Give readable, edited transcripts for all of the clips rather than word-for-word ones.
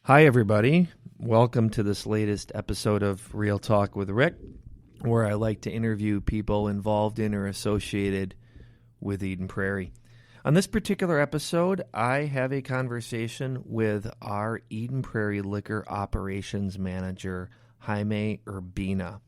Hi, everybody. Welcome to this latest episode of Real Talk with Rick, where I like to interview people involved in or associated with Eden Prairie. On this particular episode, I have a conversation with our Eden Prairie Liquor Operations Manager, Jaime Urbina.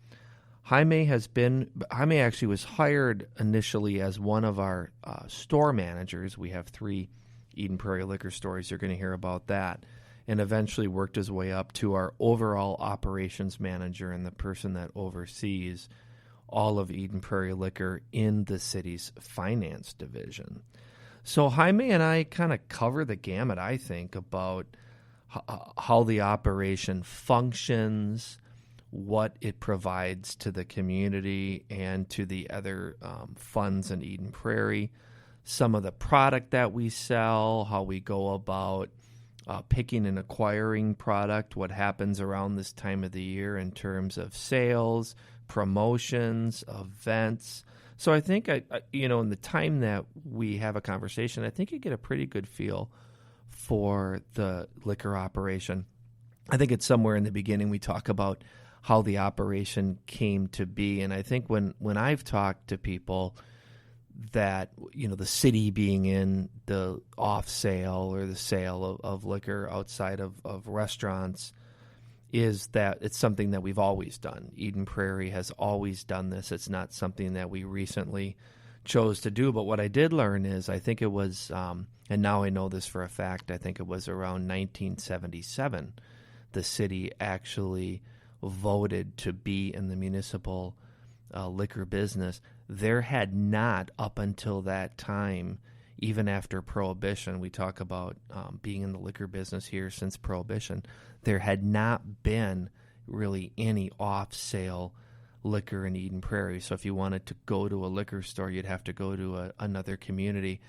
Jaime actually was hired initially as one of our store managers. We have 3 Eden Prairie liquor stores. You're going to hear about that. And eventually worked his way up to our overall operations manager and the person that oversees all of Eden Prairie Liquor in the city's finance division. So Jaime and I kind of cover the gamut, I think, about how the operation functions, what it provides to the community and to the other funds in Eden Prairie, some of the product that we sell, how we go about picking and acquiring product, what happens around this time of the year in terms of sales, promotions, events. So I think, in the time that we have a conversation, I think you get a pretty good feel for the liquor operation. I think it's somewhere in the beginning we talk about how the operation came to be. And I think when I've talked to people that, the city being in the off sale or the sale of liquor outside of restaurants is that it's something that we've always done. Eden Prairie has always done this. It's not something that we recently chose to do. But what I did learn is I think it was, and now I know this for a fact, I think it was around 1977, the city actually voted to be in the municipal liquor business. There had not, up until that time, even after Prohibition, we talk about being in the liquor business here since Prohibition, there had not been really any off-sale liquor in Eden Prairie. So if you wanted to go to a liquor store, you'd have to go to another community.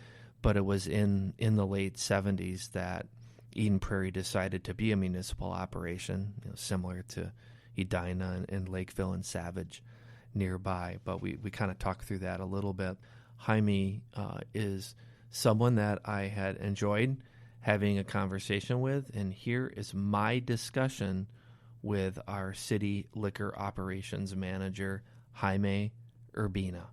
But it was in the late 70s that Eden Prairie decided to be a municipal operation, similar to Urbina and Lakeville and Savage nearby. But we kind of talked through that a little bit. Jaime is someone that I had enjoyed having a conversation with, and here is my discussion with our city liquor operations manager, Jaime Urbina.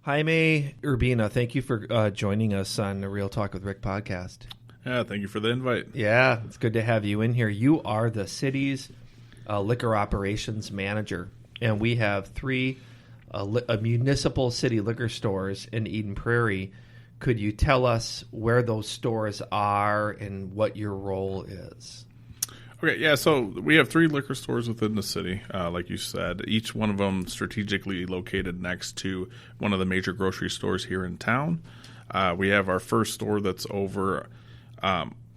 Jaime Urbina, thank you for joining us on the Real Talk with Rick podcast. Yeah, thank you for the invite. Yeah, it's good to have you in here. You are the city's liquor operations manager. And we have 3 municipal city liquor stores in Eden Prairie. Could you tell us where those stores are and what your role is? Okay, yeah, so we have 3 liquor stores within the city, like you said. Each one of them strategically located next to one of the major grocery stores here in town. We have our first store that's over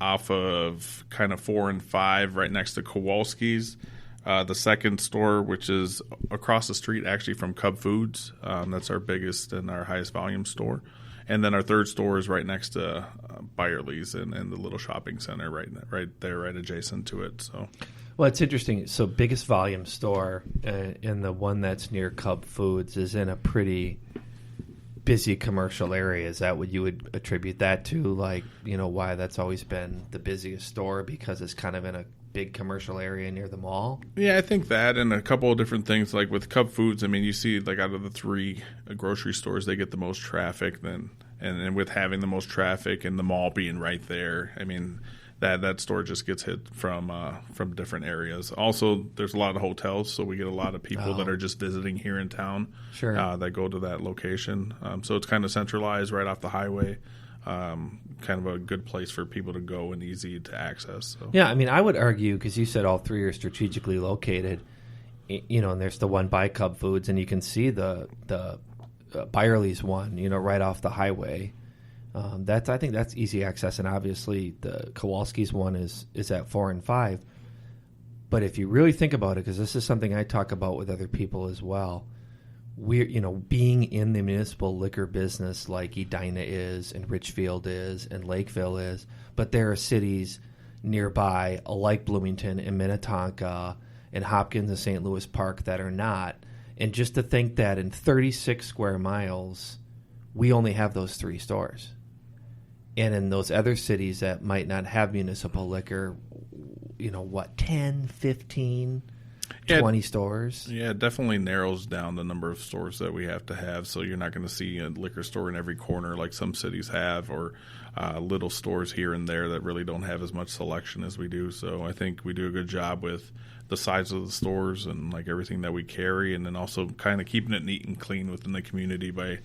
off of kind of 4 and 5, right next to Kowalski's. The second store, which is across the street actually from Cub Foods, that's our biggest and our highest volume store. And then our third store is right next to Byerly's and the little shopping center right there, right adjacent to it. So, well, it's interesting. So biggest volume store and the one that's near Cub Foods is in a pretty busy commercial area. Is that what you would attribute that to? Like, why that's always been the busiest store, because it's kind of in a big commercial area near the mall? Yeah, I think that, and a couple of different things. Like with Cub Foods, I mean, you see like out of the 3 grocery stores, they get the most traffic. And with having the most traffic and the mall being right there, I mean, that store just gets hit from different areas. Also, there's a lot of hotels, so we get a lot of people that are just visiting here in town. Sure. That go to that location. So it's kind of centralized right off the highway. Kind of a good place for people to go and easy to access. So. Yeah, I mean, I would argue, because you said all 3 are strategically located, and there's the one by Cub Foods, and you can see the Byerly's one, right off the highway. I think that's easy access, and obviously the Kowalski's one is at 4 and 5. But if you really think about it, because this is something I talk about with other people as well, we're, being in the municipal liquor business like Urbina is and Richfield is and Lakeville is, but there are cities nearby like Bloomington and Minnetonka and Hopkins and St. Louis Park that are not. And just to think that in 36 square miles, we only have those 3 stores. And in those other cities that might not have municipal liquor, 10, 15, Yeah. 20 stores? Yeah, it definitely narrows down the number of stores that we have to have. So you're not going to see a liquor store in every corner like some cities have, or little stores here and there that really don't have as much selection as we do. So I think we do a good job with the size of the stores and like everything that we carry, and then also kind of keeping it neat and clean within the community by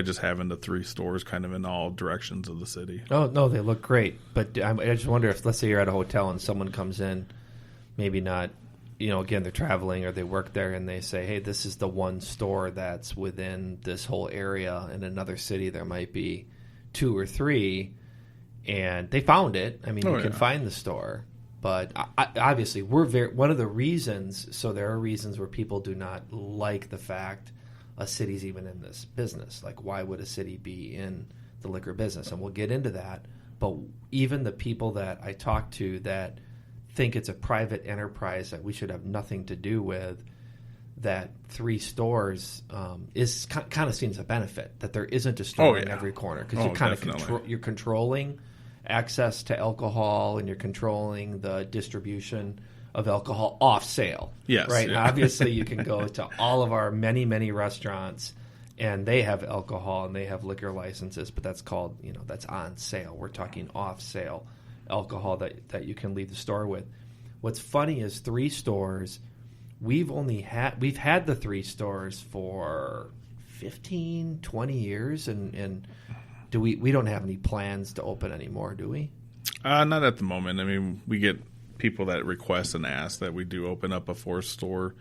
just having the 3 stores kind of in all directions of the city. Oh, no, they look great. But I just wonder if, let's say you're at a hotel and someone comes in, maybe not, again, they're traveling or they work there, and they say, hey, this is the one store that's within this whole area. In another city, there might be 2 or 3, and they found it. I mean, you can find the store. But obviously, one of the reasons, so there are reasons where people do not like the fact a city's even in this business. Like, why would a city be in the liquor business? And we'll get into that. But even the people that I talk to that think it's a private enterprise that we should have nothing to do with, that 3 stores is kind of seems a benefit, that there isn't a store in every corner, because you kind of you're controlling access to alcohol, and you're controlling the distribution of alcohol off sale. Yes. Right? Yeah. Obviously, you can go to all of our many, many restaurants, and they have alcohol and they have liquor licenses, but that's called, that's on sale. We're talking off sale alcohol that you can leave the store with. What's funny is 3 stores, we've had the 3 stores for 15, 20 years, and we don't have any plans to open anymore, do we? Not at the moment. I mean, we get people that request and ask that we do open up a 4th store,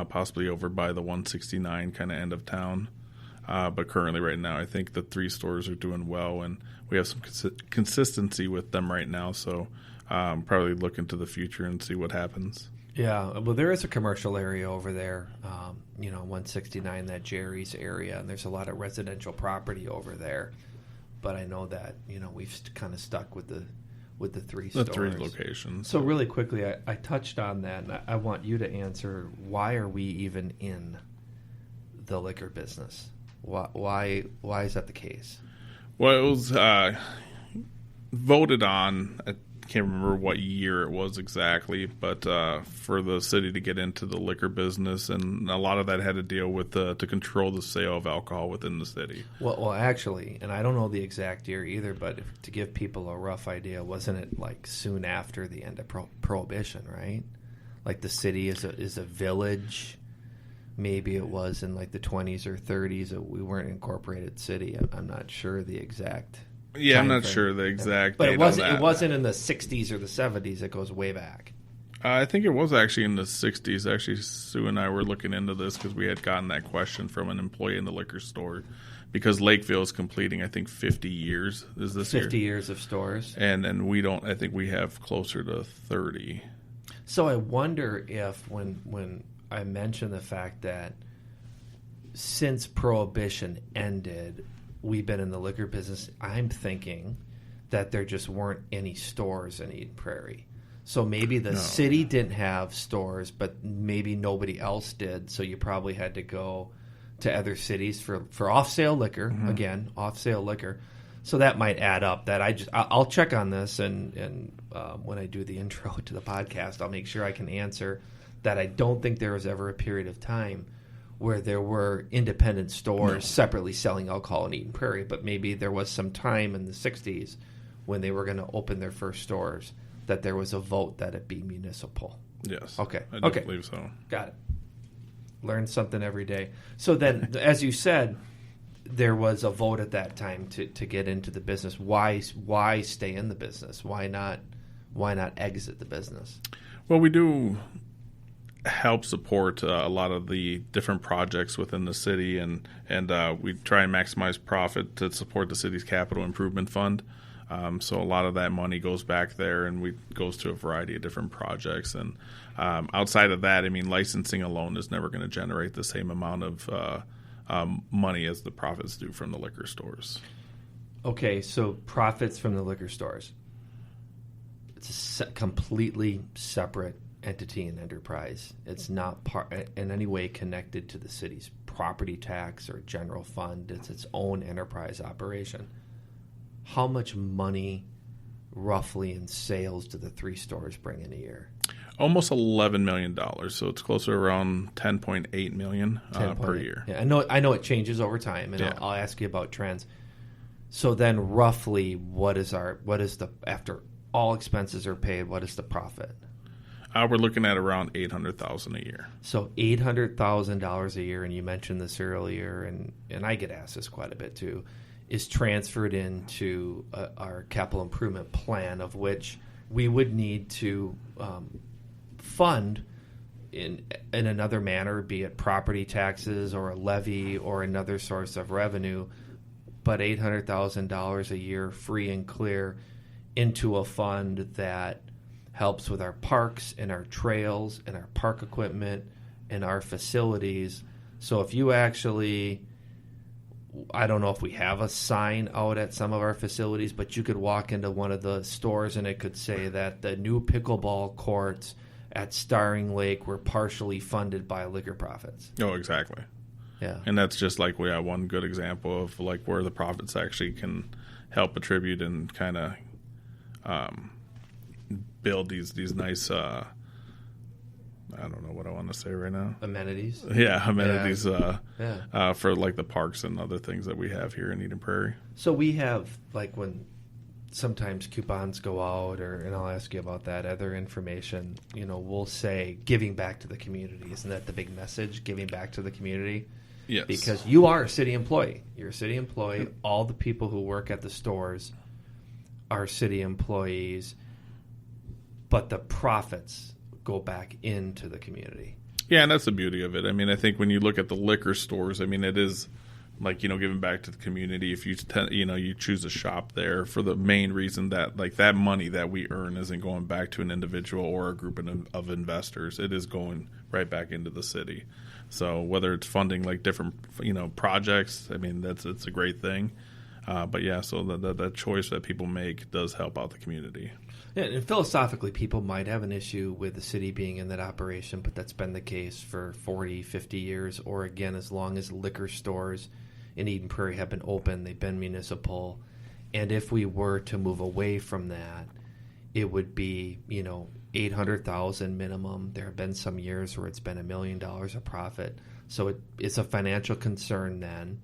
possibly over by the 169 kind of end of town. But currently right now, I think the 3 stores are doing well, and we have some consistency with them right now. So probably look into the future and see what happens. Yeah, well, there is a commercial area over there, 169, that Jerry's area, and there's a lot of residential property over there. But I know that, we've kind of stuck with the 3 stores. The 3 locations. So really quickly, I touched on that, and I want you to answer, why are we even in the liquor business? Why is that the case? Well, it was voted on, I can't remember what year it was exactly, but for the city to get into the liquor business, and a lot of that had to deal with to control the sale of alcohol within the city. Well, actually, and I don't know the exact year either, but to give people a rough idea, wasn't it like soon after the end of Prohibition, right? Like the city is a village. Maybe it was in like the 20s or 30s. We weren't an incorporated city. I'm not sure the exact. Yeah, I'm not sure the exact. But date it wasn't in the 60s or the 70s. It goes way back. I think it was actually in the 60s. Actually, Sue and I were looking into this because we had gotten that question from an employee in the liquor store, because Lakeville is completing, I think, 50 years is this 50 year. years of stores. And we don't. I think we have closer to 30. So I wonder if when I mentioned the fact that since Prohibition ended, we've been in the liquor business, I'm thinking that there just weren't any stores in Eden Prairie. So maybe the city didn't have stores, but maybe nobody else did, so you probably had to go to other cities for off-sale liquor, again, off-sale liquor. So that might add up. That I'll check on this, and when I do the intro to the podcast, I'll make sure I can answer that. I don't think there was ever a period of time where there were independent stores separately selling alcohol in Eden Prairie, but maybe there was some time in the 60s when they were going to open their first stores that there was a vote that it be municipal. Yes. Okay. I do believe so. Got it. Learn something every day. So then, as you said, there was a vote at that time to get into the business. Why stay in the business? Why not exit the business? Well, we do help support a lot of the different projects within the city, and we try and maximize profit to support the city's capital improvement fund. So a lot of that money goes back there, and goes to a variety of different projects. And outside of that, I mean, licensing alone is never going to generate the same amount of money as the profits do from the liquor stores. Okay, so profits from the liquor stores. It's a completely separate entity and enterprise. It's not in any way connected to the city's property tax or general fund. It's its own enterprise operation. How much money roughly in sales do the 3 stores bring in a year? Almost $11 million. So it's closer around $10.8 million per year. Yeah, I know it changes over time, and I'll ask you about trends. So then roughly what is the after all expenses are paid, what is the profit? We're looking at around $800,000 a year. So $800,000 a year, and you mentioned this earlier, and I get asked this quite a bit too, is transferred into our capital improvement plan, of which we would need to fund in another manner, be it property taxes or a levy or another source of revenue, but $800,000 a year free and clear into a fund that helps with our parks and our trails and our park equipment and our facilities. So if you actually, I don't know if we have a sign out at some of our facilities, but you could walk into one of the stores and it could say that the new pickleball courts at Starring Lake were partially funded by liquor profits. Oh, exactly. Yeah. And that's just like we have one good example of like where the profits actually can help attribute and kind of build these nice I don't know what I want to say right now. Amenities? Yeah, amenities for like the parks and other things that we have here in Eden Prairie. So we have, like, when sometimes coupons go out, and I'll ask you about that, other information, we'll say giving back to the community. Isn't that the big message, giving back to the community? Yes. Because you are a city employee. You're a city employee. All the people who work at the stores are city employees, but the profits go back into the community. Yeah, and that's the beauty of it. I mean, I think when you look at the liquor stores, I mean, it is like, giving back to the community. If you you choose to shop there for the main reason that like that money that we earn isn't going back to an individual or a group of investors. It is going right back into the city. So whether it's funding like different projects, I mean, it's a great thing. But yeah, so that choice that people make does help out the community. Yeah, and philosophically, people might have an issue with the city being in that operation, but that's been the case for 40, 50 years, or again, as long as liquor stores in Eden Prairie have been open, they've been municipal. And if we were to move away from that, it would be, $800,000 minimum. There have been some years where it's been $1 million of profit. So it's a financial concern then.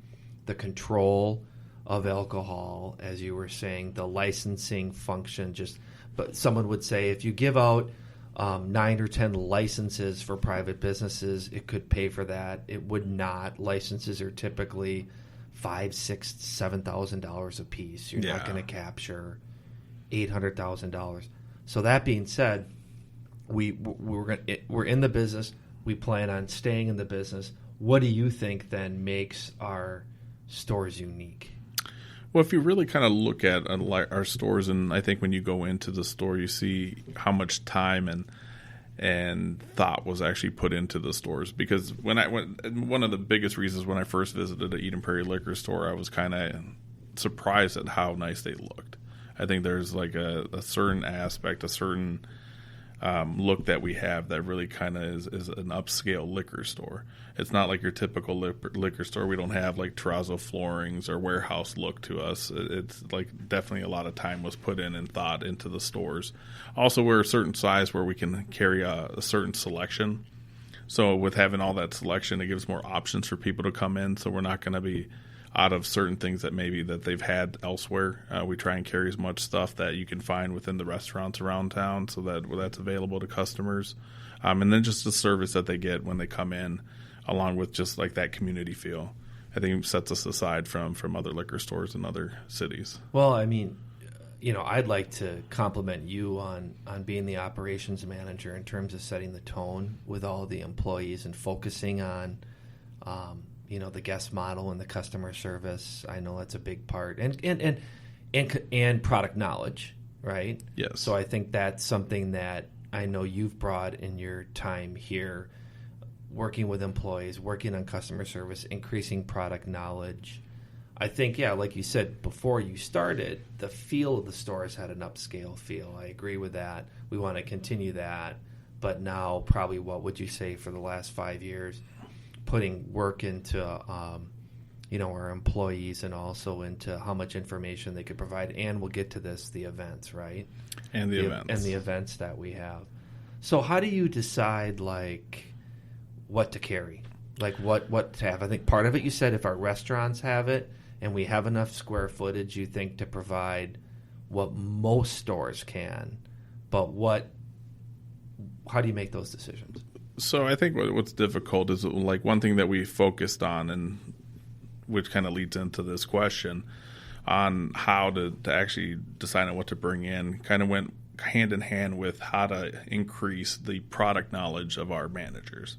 The control of alcohol, as you were saying, the licensing function, but someone would say if you give out 9 or 10 licenses for private businesses, it could pay for that. It would not. Licenses are typically $5,000, $6,000, $7,000 a piece. You're not going to capture $800,000. So that being said, we're in the business. We plan on staying in the business. What do you think then makes our stores unique? Well, if you really kind of look at our stores, and I think when you go into the store, you see how much time and thought was actually put into the stores. Because one of the biggest reasons when I first visited the Eden Prairie liquor store, I was kind of surprised at how nice they looked. I think there's like a certain aspect, a certain look that we have that really kind of is an upscale liquor store. It's not like your typical liquor store. We don't have like terrazzo floorings or warehouse look to us. It's like definitely a lot of time was put in and thought into the stores. Also, we're a certain size where we can carry a certain selection. So with having all that selection, it gives more options for people to come in. So we're not going to be out of certain things that maybe that they've had elsewhere. We try and carry as much stuff that you can find within the restaurants around town so that's available to customers. And then just the service that they get when they come in, along with just like that community feel, I think sets us aside from other liquor stores in other cities. Well, I mean, I'd like to compliment you on being the operations manager in terms of setting the tone with all the employees and focusing on the guest model and the customer service. I know that's a big part, and product knowledge, right? Yes. So I think that's something that I know you've brought in your time here, working with employees, working on customer service, increasing product knowledge. I think, like you said before you started, the feel of the stores had an upscale feel. I agree with that. We want to continue that, but now probably, what would you say, for the last 5 years, putting work into our employees, and also into how much information they could provide. And we'll get to this, the events, right? And the events. And the events that we have. So how do you decide, like, what to carry? Like, what to have? I think part of it, you said, if our restaurants have it and we have enough square footage, you think, to provide what most stores can. But how do you make those decisions? So I think what's difficult is, like, one thing that we focused on, and which kind of leads into this question on how to actually decide on what to bring in, kind of went hand in hand with how to increase the product knowledge of our managers.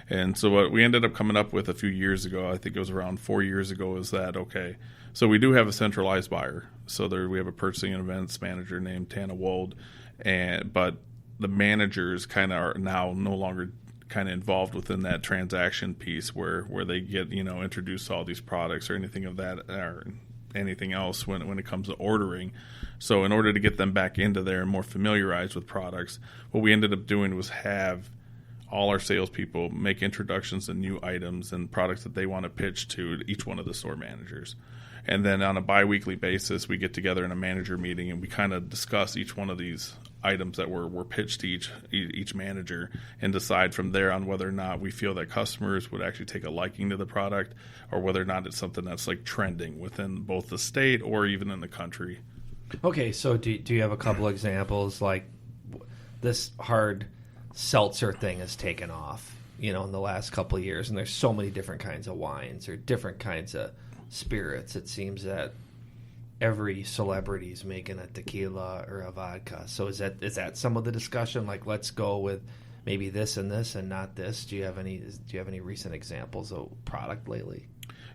And so what we ended up coming up with a few years ago, I think it was around 4 years ago, is that, okay, so we do have a centralized buyer. So we have a purchasing and events manager named Tana Wold, but the managers kind of are now no longer kind of involved within that transaction piece where they get, introduced to all these products or anything of that, or anything else when it comes to ordering. So in order to get them back into there and more familiarized with products, what we ended up doing was have all our salespeople make introductions to new items and products that they want to pitch to each one of the store managers. And then on a bi-weekly basis, we get together in a manager meeting and we kind of discuss each one of these items that were pitched to each manager, and decide from there on whether or not we feel that customers would actually take a liking to the product, or whether or not it's something that's like trending within both the state or even in the country. Okay, so do you have a couple examples, like this hard seltzer thing has taken off, in the last couple of years, and there's so many different kinds of wines or different kinds of spirits. It seems that every celebrity is making a tequila or a vodka. So is that some of the discussion? Like, let's go with maybe this and not this. Do you have any recent examples of product lately?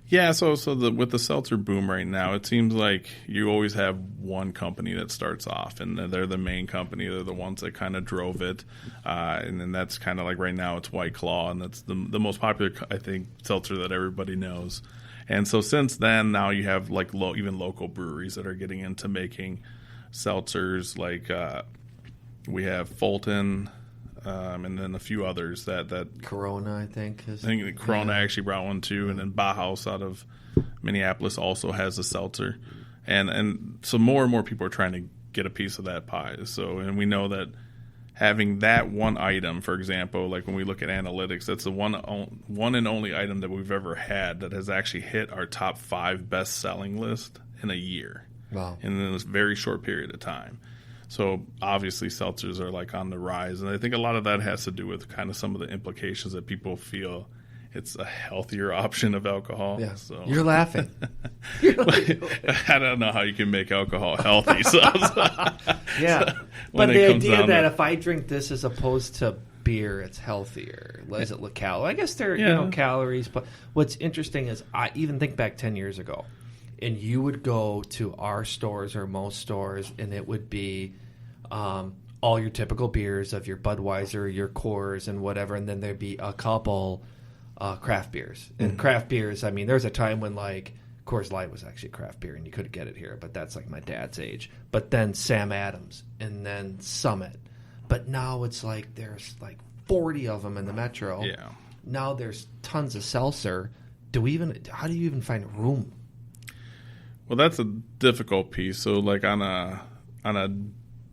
Yeah, so with the seltzer boom right now, it seems like you always have one company that starts off, and they're the main company. They're the ones that kind of drove it, and then that's kind of like right now it's White Claw, and that's the most popular, I think, seltzer that everybody knows. And so since then, now you have like even local breweries that are getting into making seltzers. Like we have Fulton, and then a few others that Corona, I think Corona actually brought one too, and then Bauhaus out of Minneapolis also has a seltzer, and so more and more people are trying to get a piece of that pie. So, and we know that having that one item, for example, like when we look at analytics, that's the one and only item that we've ever had that has actually hit our top 5 best-selling list in a year. Wow. In a very short period of time. So obviously seltzers are like on the rise, and I think a lot of that has to do with kind of some of the implications that people feel it's a healthier option of alcohol. Yeah. So. You're laughing. I don't know how you can make alcohol healthy. Yeah. But the idea that if I drink this as opposed to beer, it's healthier. Is it calories? I guess they're calories. But what's interesting is I even think back 10 years ago, and you would go to our stores or most stores, and it would be all your typical beers of your Budweiser, your Coors, and whatever, and then there'd be a couple craft beers. And craft beers, I mean, there's a time when like Coors Light was actually craft beer, and you couldn't get it here, but that's like my dad's age. But then Sam Adams, and then Summit. But now it's like there's like 40 of them in the metro. Yeah. Now there's tons of seltzer. How do you even find room? Well, that's a difficult piece. So, like on a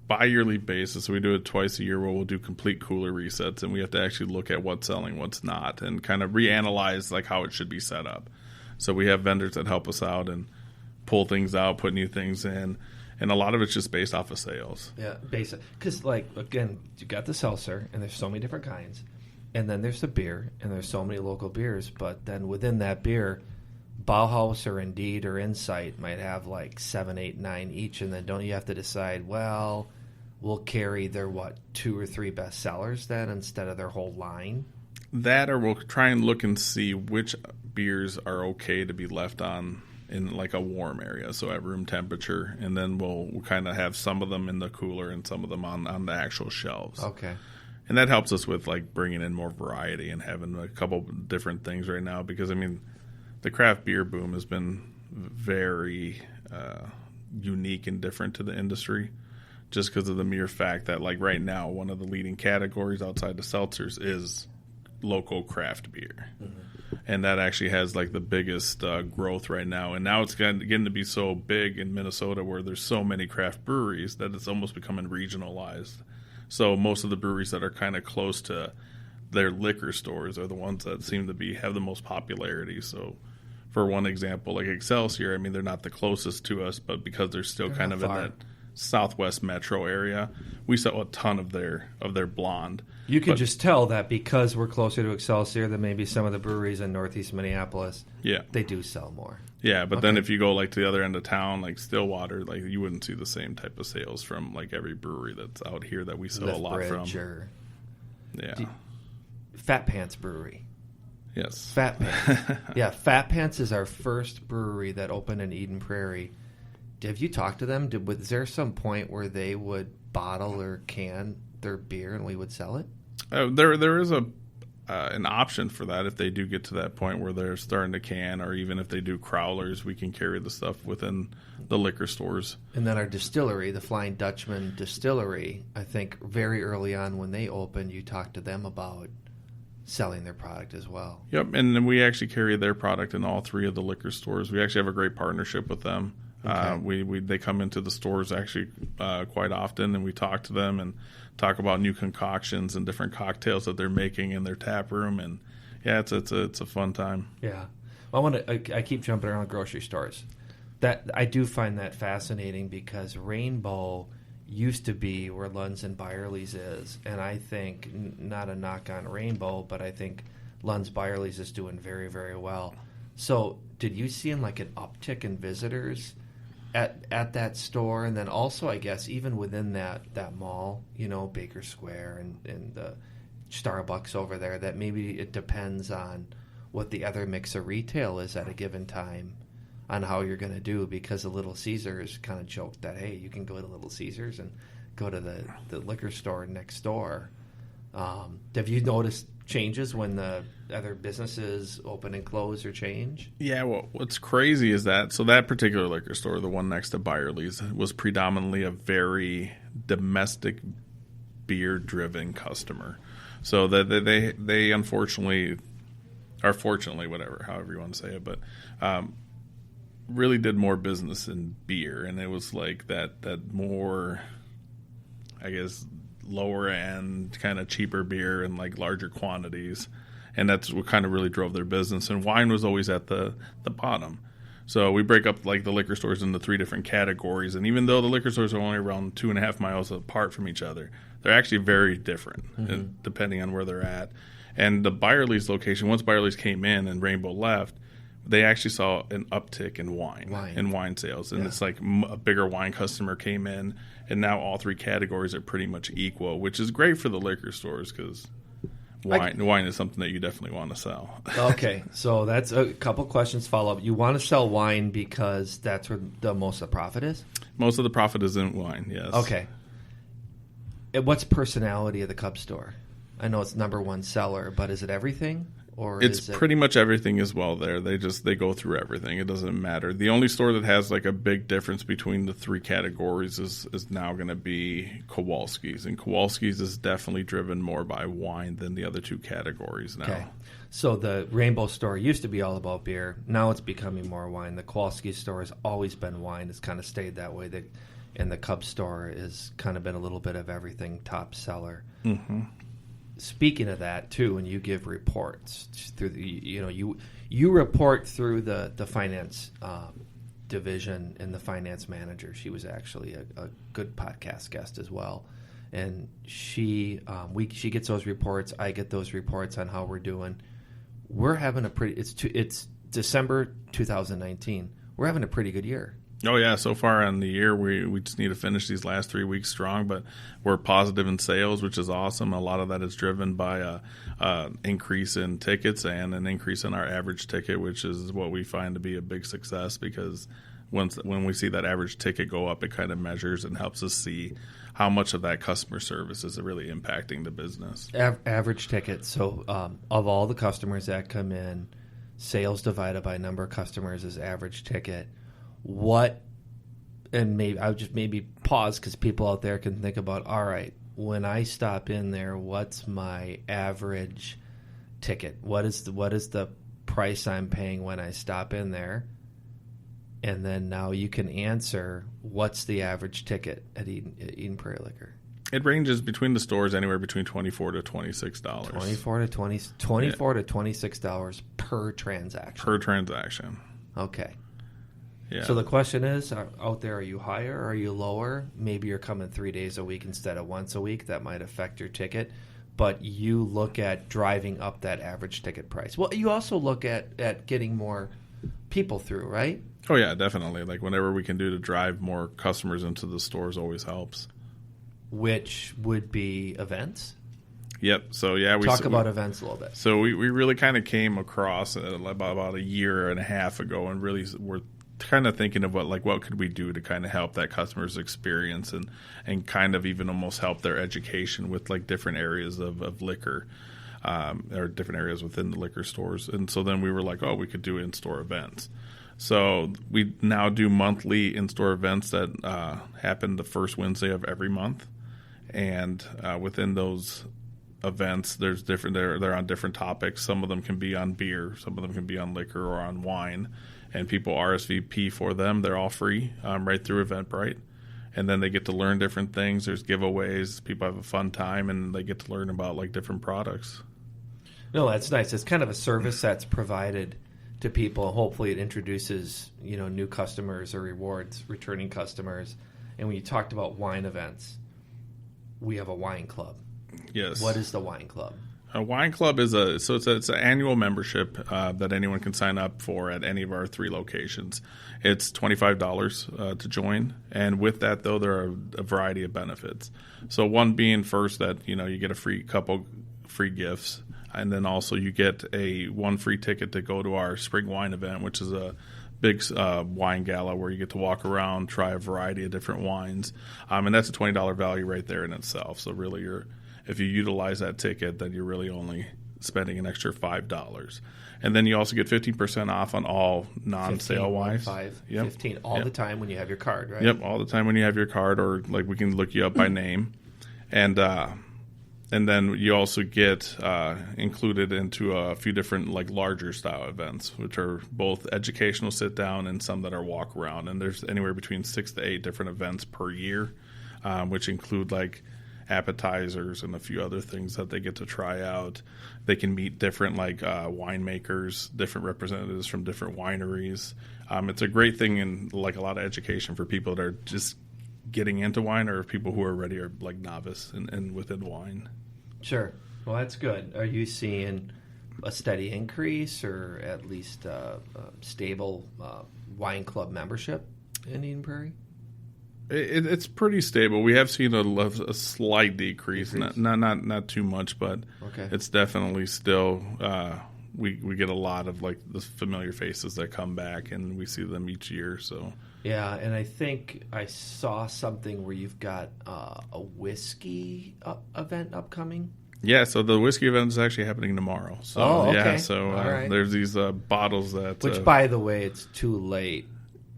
bi-yearly basis, we do it twice a year where we'll do complete cooler resets, and we have to actually look at what's selling, what's not, and kind of reanalyze like how it should be set up. So we have vendors that help us out and pull things out, put new things in, and a lot of it's just based off of sales. Yeah, basic. Because, like, again, you got the seltzer, and there's so many different kinds, and then there's the beer, and there's so many local beers, but then within that beer, Bauhaus or Indeed or Insight might have like 7, 8, 9 each, and then don't you have to decide, well, we'll carry their 2 or 3 best sellers then instead of their whole line? That, or we'll try and look and see which beers are okay to be left on in like a warm area, so at room temperature, and then we'll kind of have some of them in the cooler and some of them on the actual shelves. Okay. And that helps us with like bringing in more variety and having a couple different things right now, because I mean, the craft beer boom has been very unique and different to the industry, just because of the mere fact that, like, right now, one of the leading categories outside the seltzers is local craft beer. Mm-hmm. and that actually has like the biggest growth right now. And now it's getting to be so big in Minnesota where there's so many craft breweries that it's almost becoming regionalized. So most of the breweries that are kind of close to their liquor stores are the ones that seem to have the most popularity. So for one example, like Excelsior, I mean, they're not the closest to us, but because they're still kind of in that southwest metro area, we sell a ton of their blonde. You can just tell that because we're closer to Excelsior than maybe some of the breweries in northeast Minneapolis. Yeah, they do sell more. Yeah, but then if you go like to the other end of town, like Stillwater, like you wouldn't see the same type of sales from like every brewery that's out here that we sell a lot from. Fat Pants Brewery. Yes, Fat Pants. Yeah, Fat Pants is our first brewery that opened in Eden Prairie. Have you talked to them? Was there some point where they would bottle or can their beer and we would sell it? There is an option for that if they do get to that point where they're starting to can, or even if they do crowlers, we can carry the stuff within the liquor stores. And then our distillery, the Flying Dutchman Distillery, I think very early on when they opened, you talked to them about selling their product as well. Yep, and then we actually carry their product in all three of the liquor stores. We actually have a great partnership with them. Okay. They come into the stores actually quite often, and we talk to them and talk about new concoctions and different cocktails that they're making in their tap room. And yeah, it's a fun time. Yeah, well, I keep jumping around grocery stores. That I do find that fascinating because Rainbow used to be where Lund's and Byerly's is, and I think not a knock on Rainbow, but I think Lund's Byerly's is doing very, very well. So, did you see like an uptick in visitors at that store, and then also I guess even within that mall, Baker Square and the Starbucks over there, that maybe it depends on what the other mix of retail is at a given time on how you're going to do, because the Little Caesars kind of joked that, hey, you can go to Little Caesars and go to the liquor store next door. Have you noticed changes when the other businesses open and close or change? Yeah, well, what's crazy is that particular liquor store, the one next to Byerly's, was predominantly a very domestic beer-driven customer. So that they unfortunately, or fortunately, whatever, however you want to say it, but really did more business in beer, and it was like that more, I guess, lower end kind of cheaper beer in like larger quantities, and that's what kind of really drove their business. And wine was always at the bottom. So we break up like the liquor stores into three different categories, and even though the liquor stores are only around 2.5 miles apart from each other, they're actually very different depending on where they're at. And the Byerly's location, once Byerly's came in and Rainbow left, they actually saw an uptick in wine sales. And it's like a bigger wine customer came in, and now all three categories are pretty much equal, which is great for the liquor stores because wine is something that you definitely want to sell. Okay, so that's a couple questions follow-up. You want to sell wine because that's where the most of the profit is? Most of the profit is in wine, yes. Okay. And what's personality of the Cub store? I know it's number one seller, but is it everything? Or it's pretty much everything as well there. They go through everything. It doesn't matter. The only store that has like a big difference between the three categories is now going to be Kowalski's. And Kowalski's is definitely driven more by wine than the other two categories now. Okay. So the Rainbow store used to be all about beer. Now it's becoming more wine. The Kowalski's store has always been wine. It's kind of stayed that way. And the Cub store has kind of been a little bit of everything, top seller. Mm-hmm. Speaking of that, too, when you give reports through you report through the finance division and the finance manager. She was actually a good podcast guest as well, and she gets those reports. I get those reports on how we're doing. We're having it's December 2019. We're having a pretty good year. Oh, yeah. So far in the year, we just need to finish these last 3 weeks strong, but we're positive in sales, which is awesome. A lot of that is driven by an increase in tickets and an increase in our average ticket, which is what we find to be a big success, because when we see that average ticket go up, it kind of measures and helps us see how much of that customer service is really impacting the business. Average ticket. So of all the customers that come in, sales divided by number of customers is average ticket. And maybe I would just maybe pause because people out there can think about, all right, when I stop in there, what's my average ticket? What is the price I'm paying when I stop in there. And then now you can answer, what's the average ticket at Eden Prairie Liquor? It ranges between the stores anywhere between $24 to $26. $24 to $26 per transaction. Per transaction. Okay. Yeah. So the question is, out there, are you higher or are you lower? Maybe you're coming 3 days a week instead of once a week. That might affect your ticket. But you look at driving up that average ticket price. Well, you also look at getting more people through, right? Oh, yeah, definitely. Like, whatever we can do to drive more customers into the stores always helps. Which would be events? Yep. So, yeah. Talk about events a little bit. So, we really kind of came across about a year and a half ago and really were kind of thinking of what could we do to kind of help that customer's experience and kind of even almost help their education with like different areas of liquor or different areas within the liquor stores. And so then we were like, we could do in-store events. So we now do monthly in-store events that happen the first Wednesday of every month. And within those events, there's different. They're on different topics. Some of them can be on beer. Some of them can be on liquor or on wine. And people RSVP for them. They're all free right through Eventbrite. And then they get to learn different things. There's giveaways. People have a fun time, and they get to learn about like different products. No, that's nice. It's kind of a service that's provided to people. Hopefully, it introduces new customers or rewards returning customers. And when you talked about wine events, we have a wine club. Yes. What is the wine club? A wine club is it's an annual membership that anyone can sign up for at any of our 3 locations. It's $25 to join, and with that though there are a variety of benefits. So one being first that you get a couple free gifts, and then also you get one free ticket to go to our spring wine event, which is a big wine gala where you get to walk around, try a variety of different wines, and that's a $20 value right there in itself. So really if you utilize that ticket, then you're really only spending an extra $5. And then you also get 15% off on all non-sale wines. 15 all the time when you have your card, right? Yep, all the time when you have your card, or like we can look you up by name. And then you also get included into a few different like larger style events, which are both educational sit down and some that are walk around. And there's anywhere between 6 to 8 different events per year, which include like appetizers and a few other things that they get to try out. They can meet different like winemakers, different representatives from different wineries. It's a great thing and like a lot of education for people that are just getting into wine or people who are already are like novice and within wine. Sure. Well, that's good. Are you seeing a steady increase or at least stable wine club membership in Eden Prairie? It's pretty stable. We have seen a slight decrease, not too much, but It's definitely still. We get a lot of like the familiar faces that come back, and we see them each year. So yeah, and I think I saw something where you've got a whiskey event upcoming. Yeah, so the whiskey event is actually happening tomorrow. So okay. Right. There's these bottles that. Which, by the way, it's too late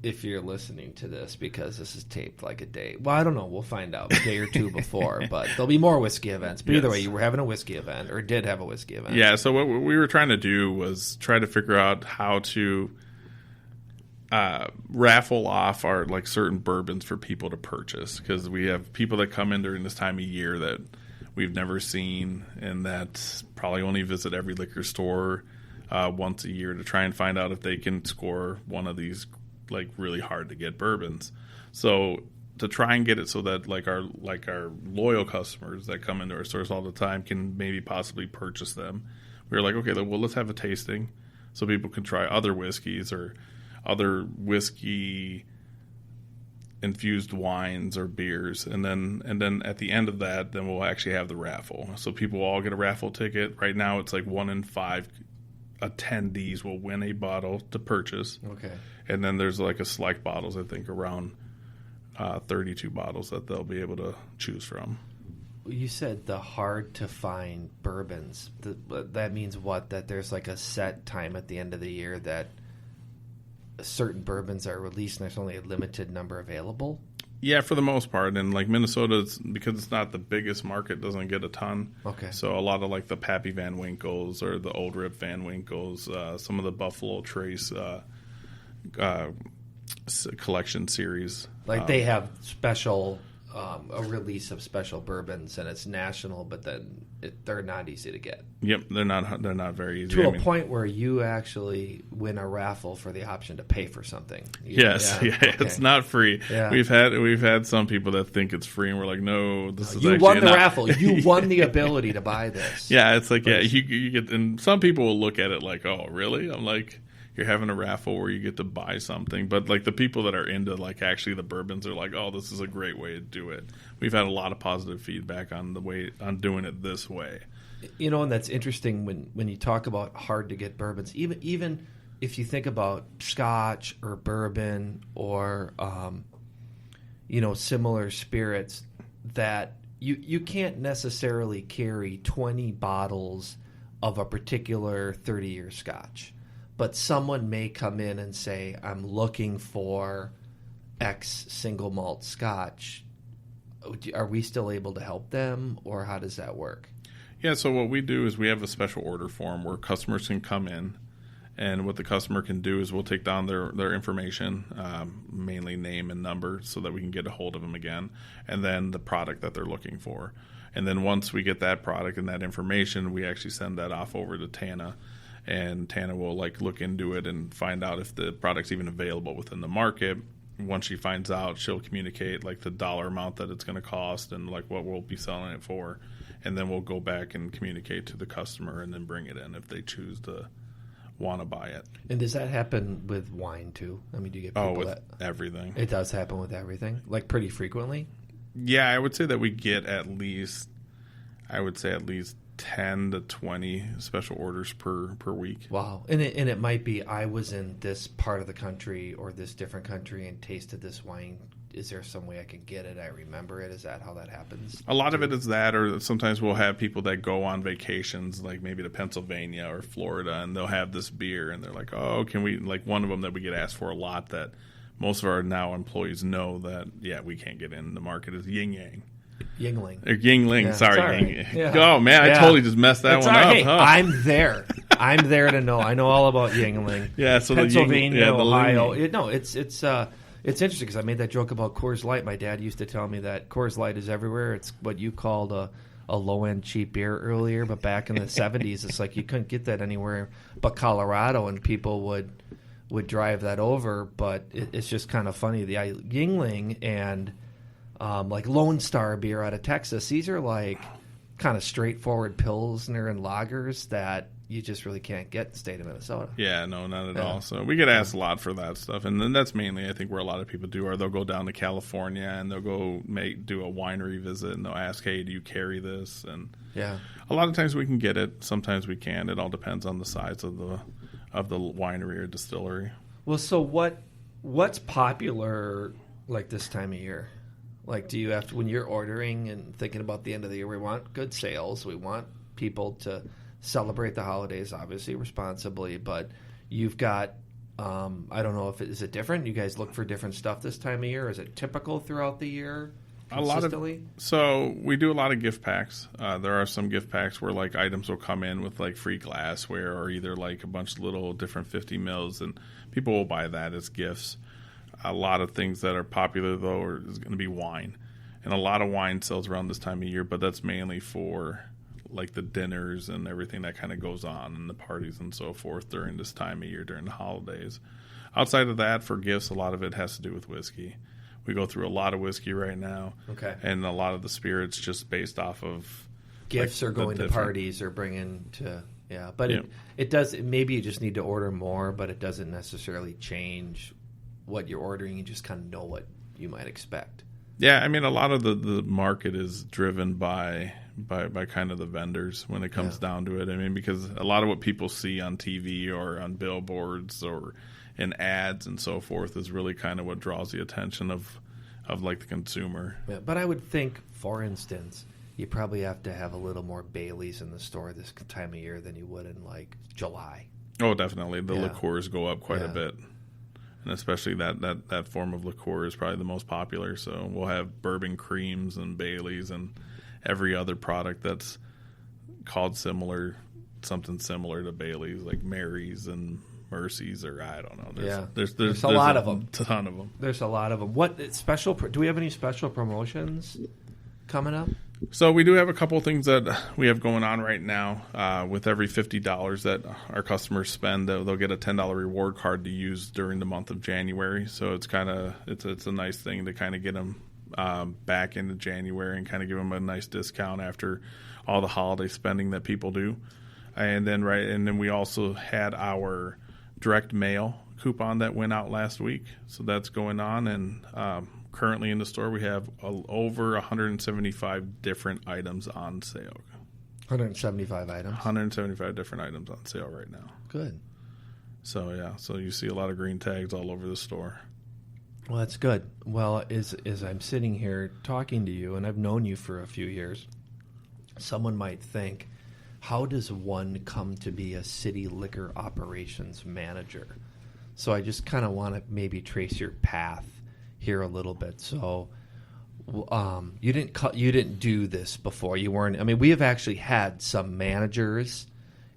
if you're listening to this because this is taped like a day. Well, I don't know. We'll find out a day or two before, but there'll be more whiskey events. But either way, you were having a whiskey event or did have a whiskey event. Yeah, so what we were trying to do was try to figure out how to raffle off our like certain bourbons for people to purchase, because we have people that come in during this time of year that we've never seen and that probably only visit every liquor store once a year to try and find out if they can score one of these like really hard to get bourbons. So to try and get it so that like our loyal customers that come into our stores all the time can maybe possibly purchase them, we were like, okay, well, let's have a tasting so people can try other whiskeys or other whiskey infused wines or beers, and then at the end of that, then we'll actually have the raffle. So people all get a raffle ticket. Right now, it's like 1 in 5 attendees will win a bottle to purchase. Okay. And then there's like a select bottles, I think around 32 bottles that they'll be able to choose from. You said the hard to find bourbons. That means what? That there's like a set time at the end of the year that certain bourbons are released and there's only a limited number available? Yeah, for the most part. And like Minnesota, because it's not the biggest market, doesn't get a ton. Okay. So a lot of like the Pappy Van Winkles or the Old Rip Van Winkles, some of the Buffalo Trace collection series. Like they have special, a release of special bourbons, and it's national, but then they're not easy to get. Yep, they're not very easy. To a point where you actually win a raffle for the option to pay for something. Yes, yeah, Okay. It's not free. Yeah. We've had some people that think it's free, and we're like, no, this is You actually won the not. raffle. You won the ability to buy this. Yeah, it's like you get, and some people will look at it like, oh, really? I'm like, you're having a raffle where you get to buy something, but like the people that are into like actually the bourbons are like, oh, this is a great way to do it. We've had a lot of positive feedback on doing it this way. You know, and that's interesting when you talk about hard to get bourbons. Even if you think about Scotch or bourbon or similar spirits, that you can't necessarily carry 20 bottles of a particular 30-year Scotch. But someone may come in and say, I'm looking for X single malt Scotch. Are we still able to help them, or how does that work? Yeah, so what we do is we have a special order form where customers can come in, and what the customer can do is we'll take down their information, mainly name and number, so that we can get a hold of them again, and then the product that they're looking for. And then once we get that product and that information, we actually send that off over to Tana. And Tana will like look into it and find out if the product's even available within the market. Once she finds out, she'll communicate like the dollar amount that it's going to cost and like what we'll be selling it for. And then we'll go back and communicate to the customer and then bring it in if they choose to want to buy it. And does that happen with wine too? I mean, do you get people with everything? It does happen with everything, like pretty frequently? Yeah, I would say that we get at least 10 to 20 special orders per week. Wow. And it might be, I was in this part of the country or this different country and tasted this wine. Is there some way I can get it? I remember it. Is that how that happens? A lot of it is that, or sometimes we'll have people that go on vacations, like maybe to Pennsylvania or Florida, and they'll have this beer, and they're like, oh, can we, like one of them that we get asked for a lot that most of our now employees know that, yeah, we can't get in the market is Yin Yang. Yingling. Or Yingling, Yeah, sorry. Yeah. Oh, man, I totally just messed that one up. Hey, huh? I'm there. I'm there to know. I know all about Yingling. Yeah, so Pennsylvania, the Ohio. It's interesting because I made that joke about Coors Light. My dad used to tell me that Coors Light is everywhere. It's what you called a low-end cheap beer earlier, but back in the 70s, it's like you couldn't get that anywhere but Colorado, and people would drive that over. But it's just kind of funny. The Yingling and like Lone Star beer out of Texas, these are like kind of straightforward Pilsner and lagers that you just really can't get in the state of Minnesota. Yeah, no, not at all. So we get asked a lot for that stuff. And then that's mainly, I think, where a lot of people do, or they'll go down to California and they'll go do a winery visit and they'll ask, hey, do you carry this? And yeah, a lot of times we can get it. Sometimes we can't. It all depends on the size of the winery or distillery. Well, so what's popular like this time of year? Like, do you have to, when you're ordering and thinking about the end of the year, we want good sales. We want people to celebrate the holidays, obviously, responsibly. But you've got, I don't know if is it different? You guys look for different stuff this time of year? Is it typical throughout the year? So we do a lot of gift packs. There are some gift packs where like items will come in with like free glassware or either like a bunch of little different 50 mils, and people will buy that as gifts. A lot of things that are popular, though, is going to be wine. And a lot of wine sells around this time of year, but that's mainly for like the dinners and everything that kind of goes on and the parties and so forth during this time of year, during the holidays. Outside of that, for gifts, a lot of it has to do with whiskey. We go through a lot of whiskey right now. Okay. And a lot of the spirits just based off of gifts like, or going to parties or bringing to, yeah. But it does, maybe you just need to order more, but it doesn't necessarily change what you're ordering. You just kind of know what you might expect. Yeah, I mean, a lot of the market is driven by kind of the vendors when it comes down to it. I mean, because a lot of what people see on TV or on billboards or in ads and so forth is really kind of what draws the attention of like the consumer. Yeah, but I would think, for instance, you probably have to have a little more Baileys in the store this time of year than you would in like July. Oh, definitely. The liqueurs go up quite a bit. And especially that form of liqueur is probably the most popular. So we'll have bourbon creams and Baileys and every other product that's called something similar to Baileys, like Mary's and Mercy's, or I don't know. There's a lot of them. Ton of them. There's a lot of them. What special? Do we have any special promotions coming up? So we do have a couple of things that we have going on right now. With every $50 that our customers spend, they'll get a $10 reward card to use during the month of January. So it's a nice thing to kind of get them back into January and kind of give them a nice discount after all the holiday spending that people do. And then we also had our direct mail coupon that went out last week. So that's going on, and currently in the store we have over 175 different items on sale. 175 items. 175 different items on sale right now. Good. So you see a lot of green tags all over the store. Well, that's good. Well, as I'm sitting here talking to you, and I've known you for a few years, someone might think, how does one come to be a city liquor operations manager? So I just kind of want to maybe trace your path here a little bit. So you didn't do this before. You weren't. I mean, we have actually had some managers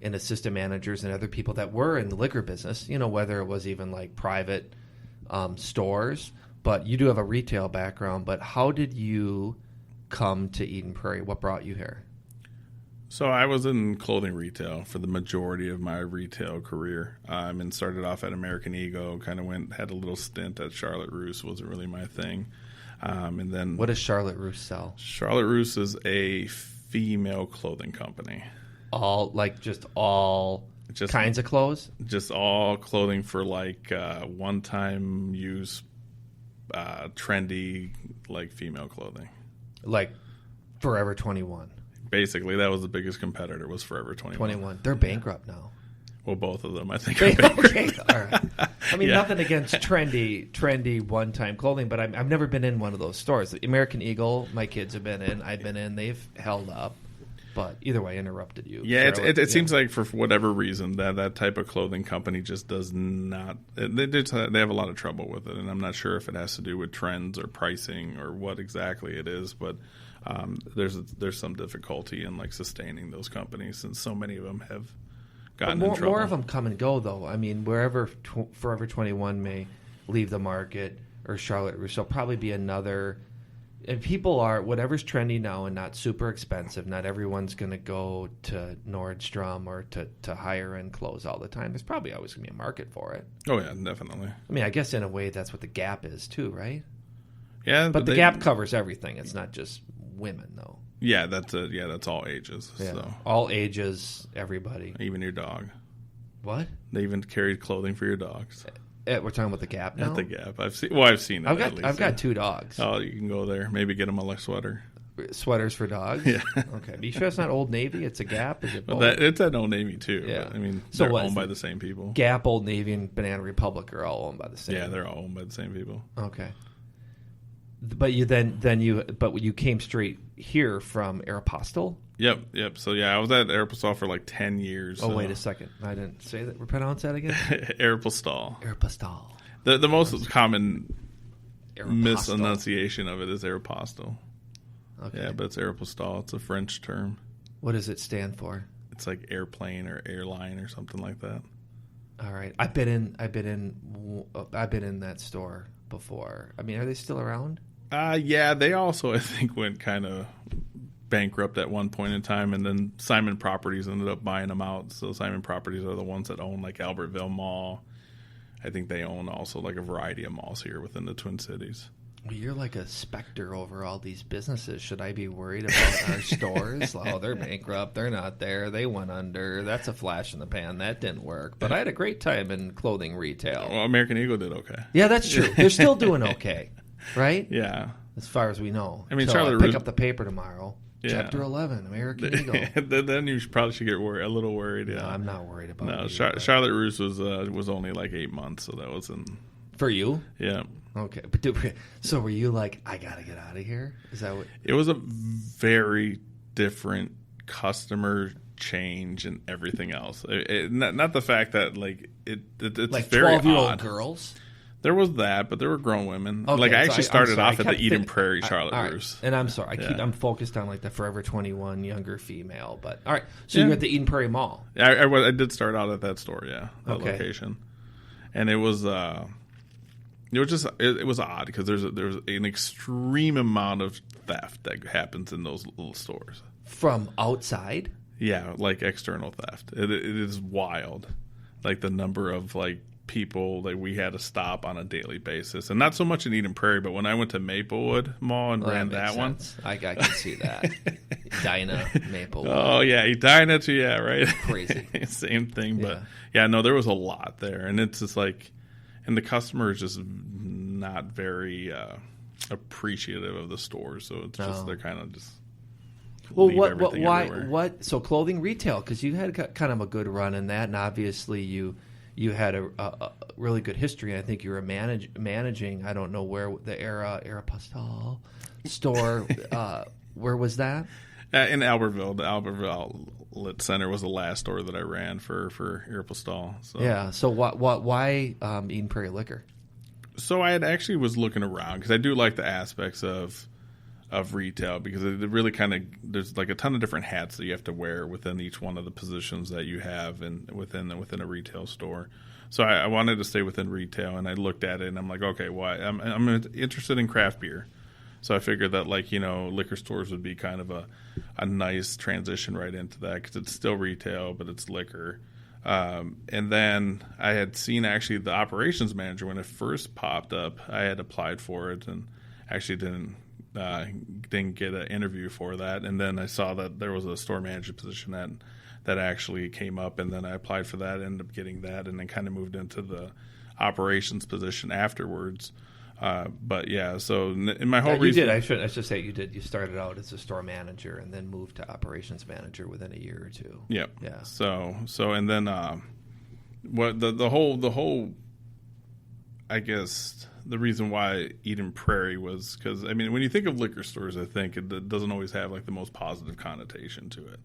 and assistant managers and other people that were in the liquor business. Whether it was even like private stores. But you do have a retail background. But how did you come to Eden Prairie? What brought you here? So I was in clothing retail for the majority of my retail career, and started off at American Eagle. Kind of had a little stint at Charlotte Russe. Wasn't really my thing. And then, what does Charlotte Russe sell? Charlotte Russe is a female clothing company. All kinds of clothes? Just all clothing for like one-time use, trendy, like female clothing. Like Forever 21. Basically, that was the biggest competitor, was Forever 21. They're bankrupt now. Well, both of them, I think, are bankrupt. Okay, all right. I mean, nothing against trendy one-time clothing, but I've never been in one of those stores. The American Eagle, my kids have been in. I've been in. They've held up. But either way, I interrupted you. Yeah, it seems like for whatever reason that type of clothing company just does not. They have a lot of trouble with it, and I'm not sure if it has to do with trends or pricing or what exactly it is, but there's some difficulty in like sustaining those companies since so many of them have gotten in trouble. More of them come and go, though. I mean, wherever Forever 21 may leave the market, or Charlotte Russe, there'll probably be another. And people are, whatever's trendy now and not super expensive, not everyone's going to go to Nordstrom or to higher end clothes all the time. There's probably always going to be a market for it. Oh, yeah, definitely. I mean, I guess in a way that's what the Gap is too, right? Yeah. But the Gap covers everything. It's not just women, though. Yeah, that's all ages. Yeah. So. All ages, everybody. Even your dog. What? They even carried clothing for your dogs. We're talking about the Gap now? At the Gap. I've seen it. I've got two dogs. Oh, you can go there. Maybe get them a sweater. Sweaters for dogs? Yeah. Okay. Are you sure it's not Old Navy? It's a Gap? Is it both? It's at Old Navy, too. Yeah. But, I mean, they're owned by the same people. Gap, Old Navy, and Banana Republic are all owned by the same Yeah, they're all owned by the same people. Okay. But you came straight here from Aeropostale? Yep. So, yeah, I was at Aeropostale for like 10 years. Oh, wait a second. I didn't say that. Pronounce that again? Aeropostale. Aeropostale. The most common misenunciation of it is Aeropostale. Okay. Yeah, but it's Aeropostale. It's a French term. What does it stand for? It's like airplane or airline or something like that. All right. I've been in that store before. I mean, are they still around? Yeah, they also, I think, went kind of bankrupt at one point in time, and then Simon Properties ended up buying them out. So Simon Properties are the ones that own like Albertville Mall. I think they own also like a variety of malls here within the Twin Cities. Well, you're like a specter over all these businesses. Should I be worried about our stores? Oh, they're bankrupt. They're not there. They went under. That's a flash in the pan. That didn't work. But I had a great time in clothing retail. Well, American Eagle did okay. Yeah, that's true. They're still doing okay, right? Yeah. As far as we know. I mean, Charlotte pick up the paper tomorrow. Yeah. Chapter 11, American Eagle. Then you probably should get a little worried. Yeah. No, I'm not worried about it. No, Charlotte Russe was only like 8 months, so that wasn't... For you? Yeah. Okay. But so were you like, I got to get out of here? Is that what... It was a very different customer change and everything else. Not the fact that, like, it's like very 12-year-old odd. girls? There was that, but there were grown women. Okay, like I actually started off at the Eden thinking, Prairie Charlotte all right. Roos. And I'm sorry, I'm focused on like the Forever 21 younger female. But all right, so you're at the Eden Prairie Mall. I did start out at that store, that location, and it was odd because there's an extreme amount of theft that happens in those little stores from outside. Yeah, like external theft. It is wild, like the number of like people that we had to stop on a daily basis, and not so much in Eden Prairie, but when I went to Maplewood Mall and ran that one, I can see that. Edina, Maplewood. Oh yeah, Edina too. Yeah, right. Crazy. Same thing, but no, there was a lot there, and it's just like, and the customer is just not very appreciative of the stores, so it's just they're kind of just. Well, why? So clothing retail, because you had kind of a good run in that, and obviously you had a really good history. I think you were managing. I don't know where the Aeropostale store. Where was that? In Albertville. The Albertville Outlet Center was the last store that I ran for Aeropostale. So. Yeah. So why Eden Prairie Liquor? So I actually was looking around because I do like the aspects of retail, because it really kind of, there's like a ton of different hats that you have to wear within each one of the positions that you have within a retail store. So I wanted to stay within retail, and I looked at it and I'm like, okay, well, I'm interested in craft beer. So I figured that liquor stores would be kind of a nice transition right into that, because it's still retail, but it's liquor. And then I had seen actually the operations manager when it first popped up. I had applied for it and actually didn't get an interview for that, and then I saw that there was a store manager position that actually came up, and then I applied for that, ended up getting that, and then kind of moved into the operations position afterwards. But yeah, so in my whole reason, I should say you did. You started out as a store manager and then moved to operations manager within a year or two. Yep. Yeah. So and then what the whole I guess. The reason why Eden Prairie was because, I mean, when you think of liquor stores, I think it doesn't always have like the most positive connotation to it.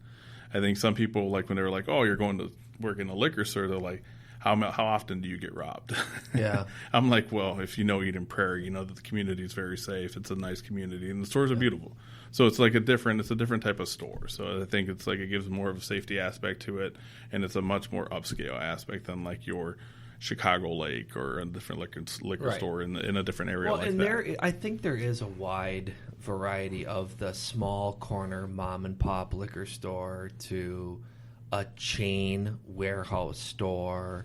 I think some people, like when they're like, oh, you're going to work in a liquor store, they're like, how often do you get robbed? Yeah. I'm like, well, if you know Eden Prairie, you know that the community is very safe. It's a nice community, and the stores are beautiful. So it's like a different type of store. So I think it's like it gives more of a safety aspect to it, and it's a much more upscale aspect than like your Chicago Lake or a different liquor store in a different area. Well, like and that. I think there is a wide variety of the small corner mom and pop liquor store to a chain warehouse store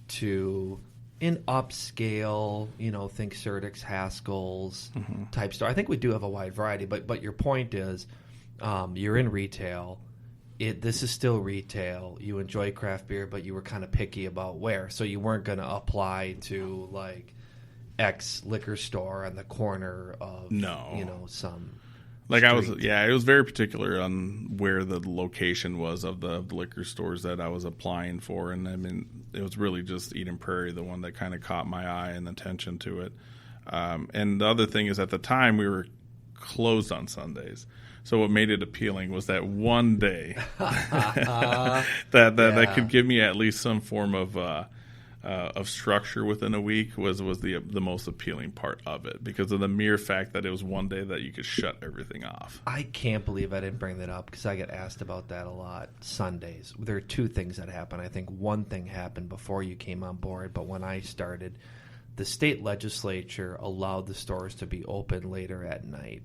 to an upscale, think Surtick's, Haskell's type store. I think we do have a wide variety, but your point is, you're in retail. This is still retail. You enjoy craft beer, but you were kind of picky about where. So you weren't going to apply to like X liquor store on the corner of some. Like street. I was very particular on where the location was of the liquor stores that I was applying for, and I mean it was really just Eden Prairie, the one that kind of caught my eye and attention to it. And the other thing is, at the time we were closed on Sundays. So what made it appealing was that one day that could give me at least some form of structure within a week was the most appealing part of it, because of the mere fact that it was one day that you could shut everything off. I can't believe I didn't bring that up, because I get asked about that a lot. Sundays. There are two things that happen. I think one thing happened before you came on board, but when I started, the state legislature allowed the stores to be open later at night.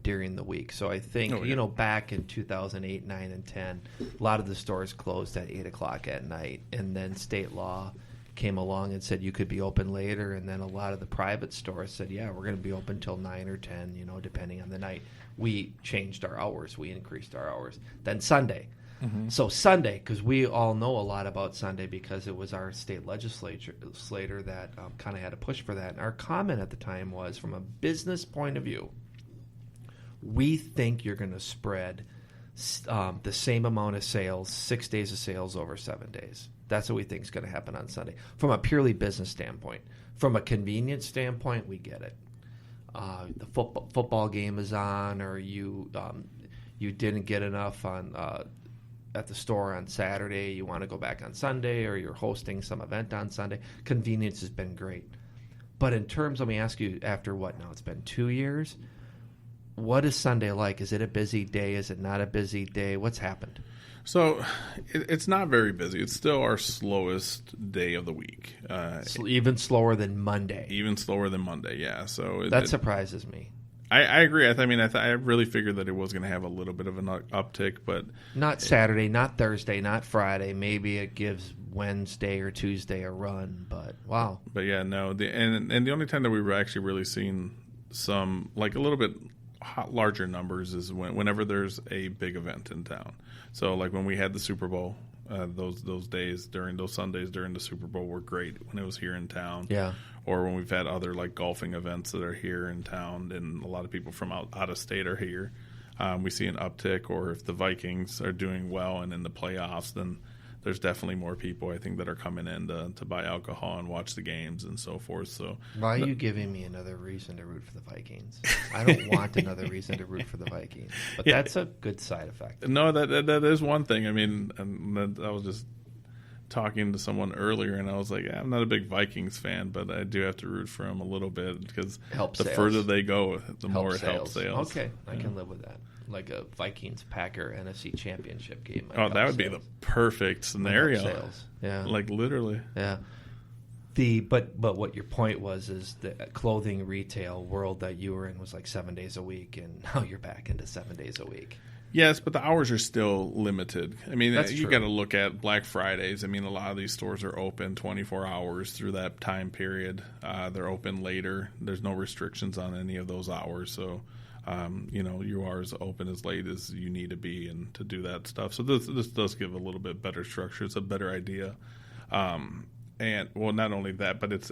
During the week. So I think, back in 2008, 9, and 10, a lot of the stores closed at 8 o'clock at night. And then state law came along and said you could be open later. And then a lot of the private stores said, yeah, we're going to be open till 9 or 10, depending on the night. We changed our hours. We increased our hours. Then Sunday. Mm-hmm. So Sunday, because we all know a lot about Sunday because it was our state legislator that kind of had to push for that. And our comment at the time was, from a business point of view, we think you're going to spread the same amount of sales, 6 days of sales over 7 days. That's what we think is going to happen on Sunday. From a purely business standpoint. From a convenience standpoint, we get it. The football game is on, or you didn't get enough on at the store on Saturday. You want to go back on Sunday, or you're hosting some event on Sunday. Convenience has been great. But in terms, let me ask you, after what now? It's been 2 years. What is Sunday like? Is it a busy day? Is it not a busy day? What's happened? So it's not very busy. It's still our slowest day of the week. Even slower than Monday. Even slower than Monday, yeah. So that surprises me. I agree. I really figured that it was going to have a little bit of an uptick, but not Saturday, not Thursday, not Friday. Maybe it gives Wednesday or Tuesday a run, but wow. But yeah, no. And the only time that we were actually really seeing some like a little bit larger numbers is whenever there's a big event in town. So like when we had the Super Bowl, those days during those Sundays during the Super Bowl were great when it was here in town. Yeah. Or when we've had other like golfing events that are here in town and a lot of people from out of state are here, we see an uptick. Or if the Vikings are doing well and in the playoffs, then there's definitely more people, I think, that are coming in to buy alcohol and watch the games and so forth. So why are you giving me another reason to root for the Vikings? I don't want another reason to root for the Vikings. But that's a good side effect. No, that is one thing. I mean, I was just talking to someone earlier, and I was like, I'm not a big Vikings fan, but I do have to root for them a little bit because further they go, the more it helps sales. Okay, I can live with that. Like a Vikings-Packer NFC Championship game. That would be the perfect scenario. Sales. Yeah, like literally. Yeah. But what your point was is the clothing retail world that you were in was like 7 days a week, and now you're back into 7 days a week. Yes, but the hours are still limited. I mean, you got to look at Black Fridays. I mean, a lot of these stores are open 24 hours through that time period. They're open later. There's no restrictions on any of those hours. So, you are as open as late as you need to be and to do that stuff. So this does give a little bit better structure. It's a better idea. And, well, not only that, but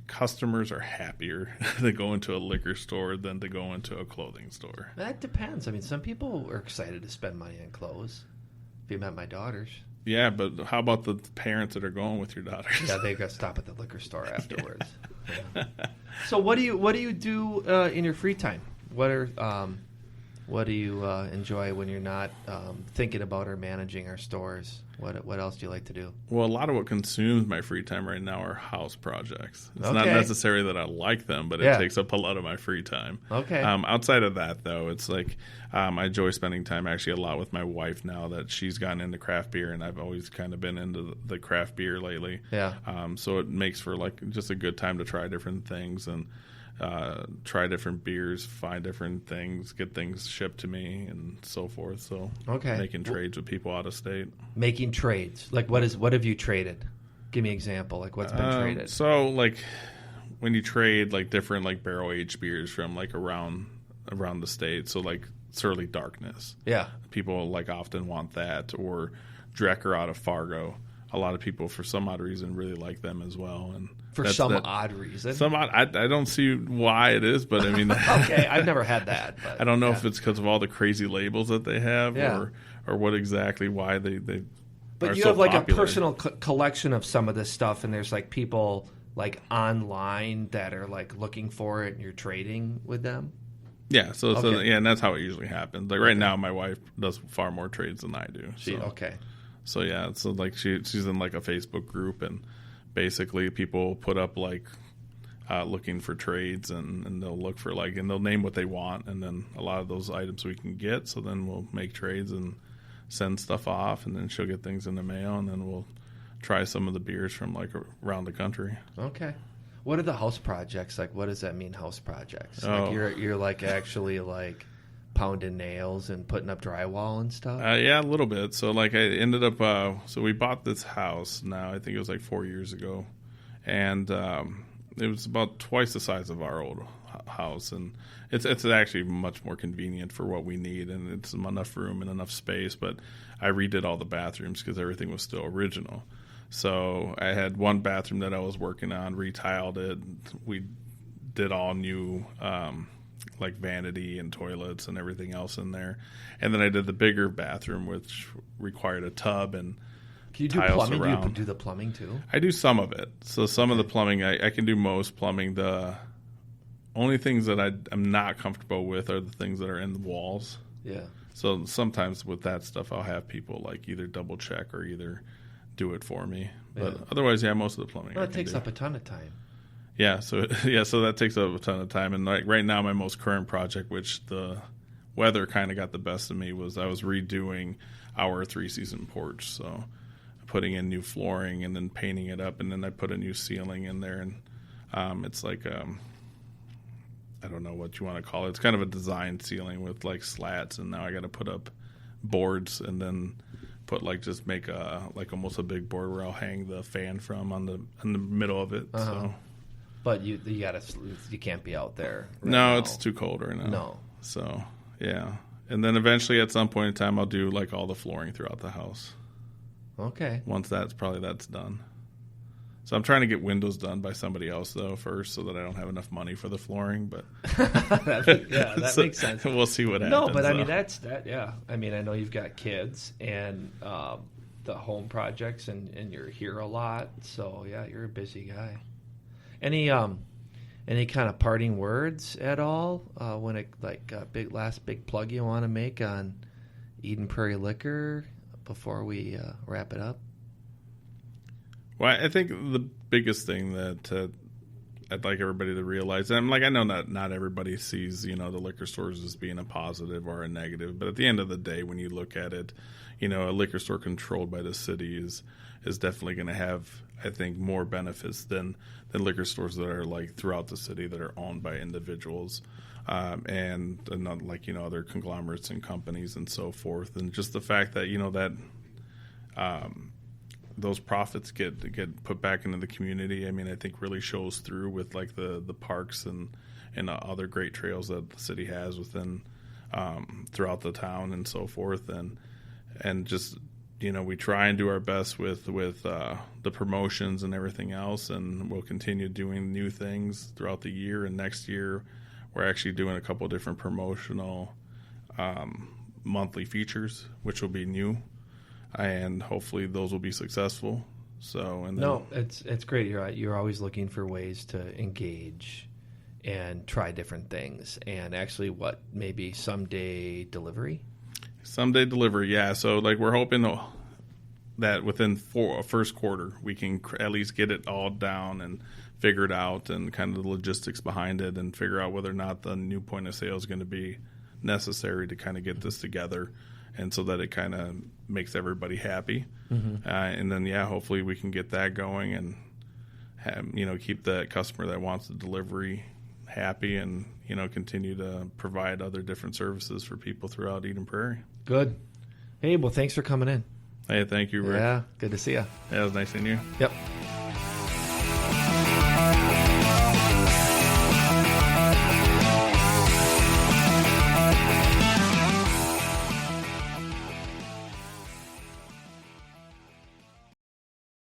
customers are happier to go into a liquor store than to go into a clothing store. That depends. I mean, some people are excited to spend money on clothes. If you met my daughters. Yeah, but how about the parents that are going with your daughters? Yeah, they got to stop at the liquor store afterwards. Yeah. So what do you do in your free time? What do you enjoy when you're not thinking about or managing our stores? What else do you like to do? Well, a lot of what consumes my free time right now are house projects. It's not necessarily that I like them, but it takes up a lot of my free time. Okay. Outside of that, though, it's like I enjoy spending time actually a lot with my wife now that she's gotten into craft beer, and I've always kind of been into the craft beer lately. Yeah. So it makes for like just a good time to try different things and try different beers, find different things, get things shipped to me, and so forth. So making trades with people out of state. Making trades, like what have you traded? Give me an example. Like what's been traded? So like when you trade like different like barrel aged beers from like around the state. So like Surly Darkness. Yeah, people like often want that, or Drecker out of Fargo. A lot of people, for some odd reason, really like them as well. And odd reason? I don't see why it is, but I mean... Okay, I've never had that. But, I don't know if it's because of all the crazy labels that they have or what exactly why they But you have like popular. A personal collection of some of this stuff, and there's like people like online that are like looking for it, and you're trading with them? Yeah, so and that's how it usually happens. Like right now, my wife does far more trades than I do. So yeah, so like she's in like a Facebook group, and basically people put up like looking for trades, and they'll look for like, and they'll name what they want, and then a lot of those items we can get. So then we'll make trades and send stuff off, and then she'll get things in the mail, and then we'll try some of the beers from like around the country. Okay. What are the house projects like? What does that mean, house projects? Like you're like actually like pounding nails and putting up drywall and stuff? Yeah, a little bit. So like I ended up, so we bought this house now, I think it was like 4 years ago. And it was about twice the size of our old house. And it's actually much more convenient for what we need. And it's enough room and enough space. But I redid all the bathrooms because everything was still original. So I had one bathroom that I was working on, retiled it. We did all new like vanity and toilets and everything else in there. And then I did the bigger bathroom, which required a tub and Can you do tiles plumbing? around. Do you do the plumbing too? I do some of it. So some of the plumbing, I can do most plumbing. The only things that I'm not comfortable with are the things that are in the walls. Yeah. So sometimes with that stuff, I'll have people like either double check or either do it for me. But otherwise, most of the plumbing. Well, it takes up a ton of time. Yeah, so that takes up a ton of time. And like right now, my most current project, which the weather kind of got the best of me, was I was redoing our 3-season porch. So putting in new flooring and then painting it up, and then I put a new ceiling in there, and it's like I don't know what you want to call it. It's kind of a design ceiling with like slats, and now I got to put up boards and then put make like almost a big board where I'll hang the fan from in the middle of it. So. But you can't be out there. No, now. It's too cold right now. No. So yeah, and then eventually at some point in time I'll do like all the flooring throughout the house. Okay. Once that's done. So I'm trying to get windows done by somebody else though first, so that I don't have enough money for the flooring. But that so makes sense. We'll see what happens. No, but I mean yeah. I mean, I know you've got kids and the home projects, and you're here a lot. So yeah, you're a busy guy. Any kind of parting words at all? When last big plug you want to make on Eden Prairie Liquor before we wrap it up? Well, I think the biggest thing that I'd like everybody to realize, and I know not everybody sees the liquor stores as being a positive or a negative, but at the end of the day, when you look at it, a liquor store controlled by the city is definitely going to have, I think, more benefits than liquor stores that are like throughout the city that are owned by individuals, and not like other conglomerates and companies and so forth. And just the fact that those profits get put back into the community, I mean, I think really shows through with like the parks and other great trails that the city has within throughout the town and so forth, and just we try and do our best with the promotions and everything else, and we'll continue doing new things throughout the year. And next year we're actually doing a couple of different promotional monthly features, which will be new, and hopefully those will be successful. So it's great. You're always looking for ways to engage and try different things, and actually maybe someday delivery. Someday delivery, yeah. So we're hoping that within first quarter we can at least get it all down and figured out, and kind of the logistics behind it, and figure out whether or not the new point of sale is going to be necessary to kind of get this together, and so that it kind of makes everybody happy. Mm-hmm. And then hopefully we can get that going and have, keep that customer that wants the delivery happy, and continue to provide other different services for people throughout Eden Prairie. Good. Hey, well, thanks for coming in. Hey, thank you, Rick. Yeah, good to see you. Yeah, it was nice seeing you. Yep.